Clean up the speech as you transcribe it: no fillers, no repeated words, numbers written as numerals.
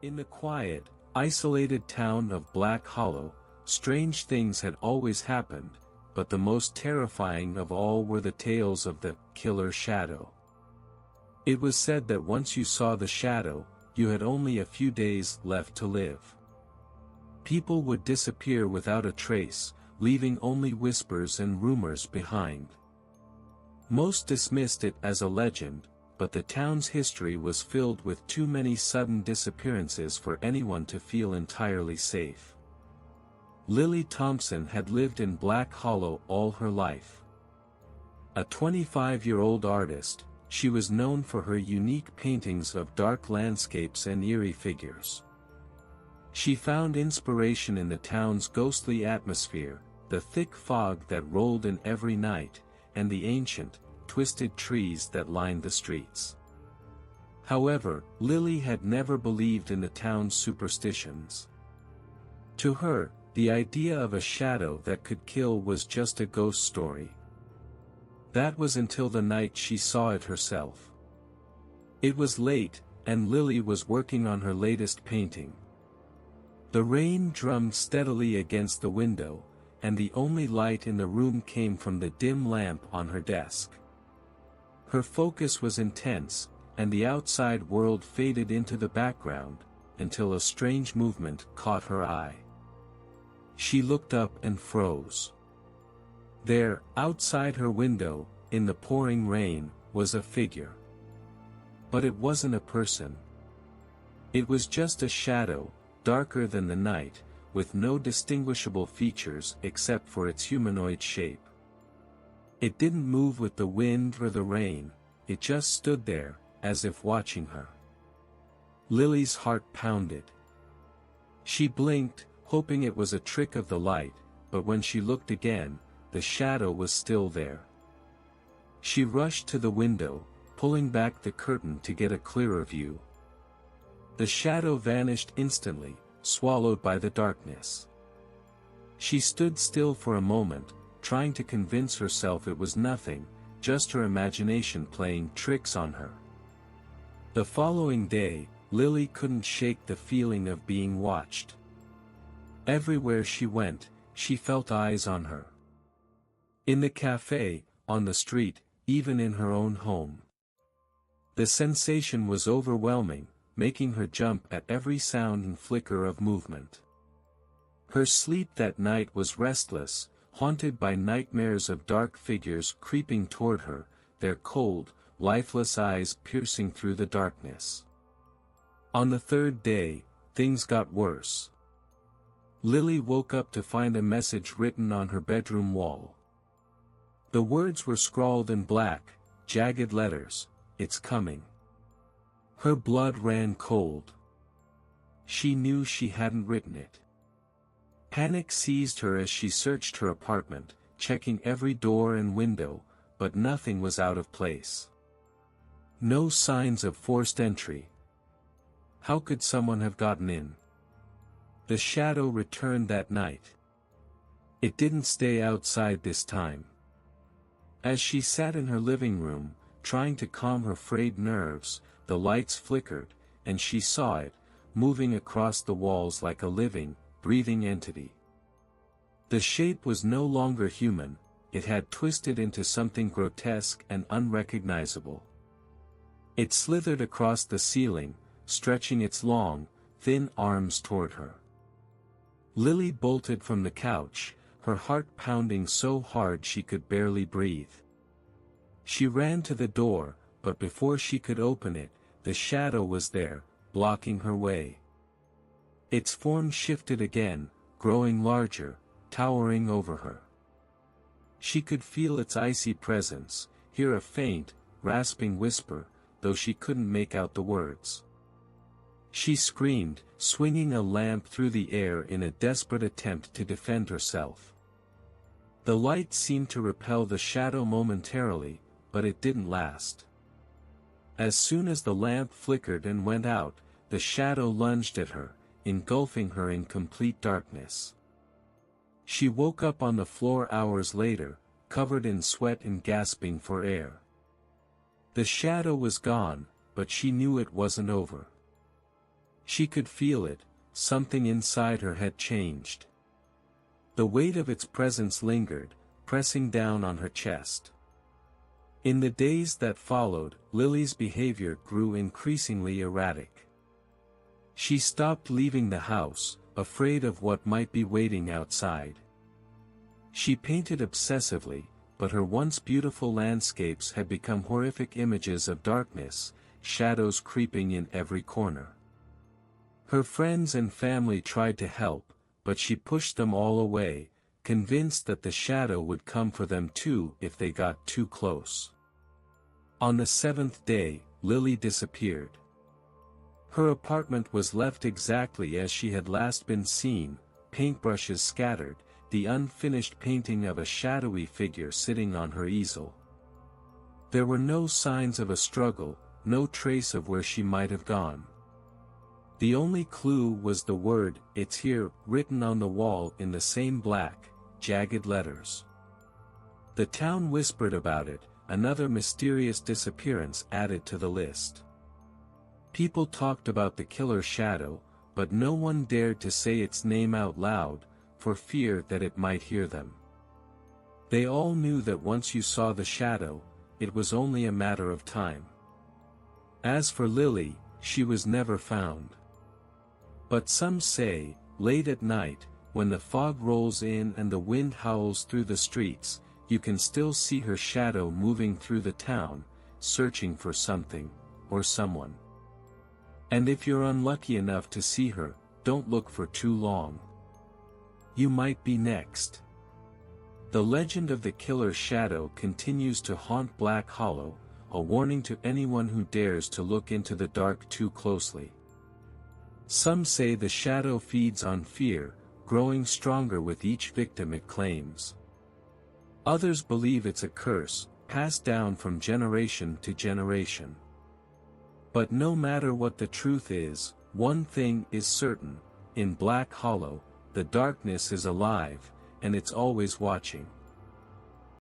In the quiet, isolated town of Black Hollow, strange things had always happened, but the most terrifying of all were the tales of the killer shadow. It was said that once you saw the shadow, you had only a few days left to live. People would disappear without a trace, leaving only whispers and rumors behind. Most dismissed it as a legend, but the town's history was filled with too many sudden disappearances for anyone to feel entirely safe. Lily Thompson had lived in Black Hollow all her life. A 25-year-old artist, she was known for her unique paintings of dark landscapes and eerie figures. She found inspiration in the town's ghostly atmosphere, the thick fog that rolled in every night, and the ancient, twisted trees that lined the streets. However, Lily had never believed in the town's superstitions. To her, the idea of a shadow that could kill was just a ghost story. That was until the night she saw it herself. It was late, and Lily was working on her latest painting. The rain drummed steadily against the window, and the only light in the room came from the dim lamp on her desk. Her focus was intense, and the outside world faded into the background, until a strange movement caught her eye. She looked up and froze. There, outside her window, in the pouring rain, was a figure. But it wasn't a person. It was just a shadow, darker than the night, with no distinguishable features except for its humanoid shape. It didn't move with the wind or the rain, it just stood there, as if watching her. Lily's heart pounded. She blinked, hoping it was a trick of the light, but when she looked again, the shadow was still there. She rushed to the window, pulling back the curtain to get a clearer view. The shadow vanished instantly, swallowed by the darkness. She stood still for a moment, trying to convince herself it was nothing, just her imagination playing tricks on her. The following day, Lily couldn't shake the feeling of being watched. Everywhere she went, she felt eyes on her. In the cafe, on the street, even in her own home. The sensation was overwhelming, making her jump at every sound and flicker of movement. Her sleep that night was restless, haunted by nightmares of dark figures creeping toward her, their cold, lifeless eyes piercing through the darkness. On the third day, things got worse. Lily woke up to find a message written on her bedroom wall. The words were scrawled in black, jagged letters, "It's coming." Her blood ran cold. She knew she hadn't written it. Panic seized her as she searched her apartment, checking every door and window, but nothing was out of place. No signs of forced entry. How could someone have gotten in? The shadow returned that night. It didn't stay outside this time. As she sat in her living room, trying to calm her frayed nerves, the lights flickered, and she saw it, moving across the walls like a living, breathing entity. The shape was no longer human, it had twisted into something grotesque and unrecognizable. It slithered across the ceiling, stretching its long, thin arms toward her. Lily bolted from the couch, her heart pounding so hard she could barely breathe. She ran to the door, but before she could open it, the shadow was there, blocking her way. Its form shifted again, growing larger, towering over her. She could feel its icy presence, hear a faint, rasping whisper, though she couldn't make out the words. She screamed, swinging a lamp through the air in a desperate attempt to defend herself. The light seemed to repel the shadow momentarily, but it didn't last. As soon as the lamp flickered and went out, the shadow lunged at her, engulfing her in complete darkness. She woke up on the floor hours later, covered in sweat and gasping for air. The shadow was gone, but she knew it wasn't over. She could feel it, something inside her had changed. The weight of its presence lingered, pressing down on her chest. In the days that followed, Lily's behavior grew increasingly erratic. She stopped leaving the house, afraid of what might be waiting outside. She painted obsessively, but her once beautiful landscapes had become horrific images of darkness, shadows creeping in every corner. Her friends and family tried to help, but she pushed them all away, convinced that the shadow would come for them too if they got too close. On the 7th day, Lily disappeared. Her apartment was left exactly as she had last been seen, paintbrushes scattered, the unfinished painting of a shadowy figure sitting on her easel. There were no signs of a struggle, no trace of where she might have gone. The only clue was the word, "It's here," written on the wall in the same black, jagged letters. The town whispered about it, another mysterious disappearance added to the list. People talked about the killer shadow, but no one dared to say its name out loud, for fear that it might hear them. They all knew that once you saw the shadow, it was only a matter of time. As for Lily, she was never found. But some say, late at night, when the fog rolls in and the wind howls through the streets, you can still see her shadow moving through the town, searching for something, or someone. And if you're unlucky enough to see her, don't look for too long. You might be next. The legend of the killer shadow continues to haunt Black Hollow, a warning to anyone who dares to look into the dark too closely. Some say the shadow feeds on fear, growing stronger with each victim it claims. Others believe it's a curse, passed down from generation to generation. But no matter what the truth is, one thing is certain: in Black Hollow, the darkness is alive, and it's always watching.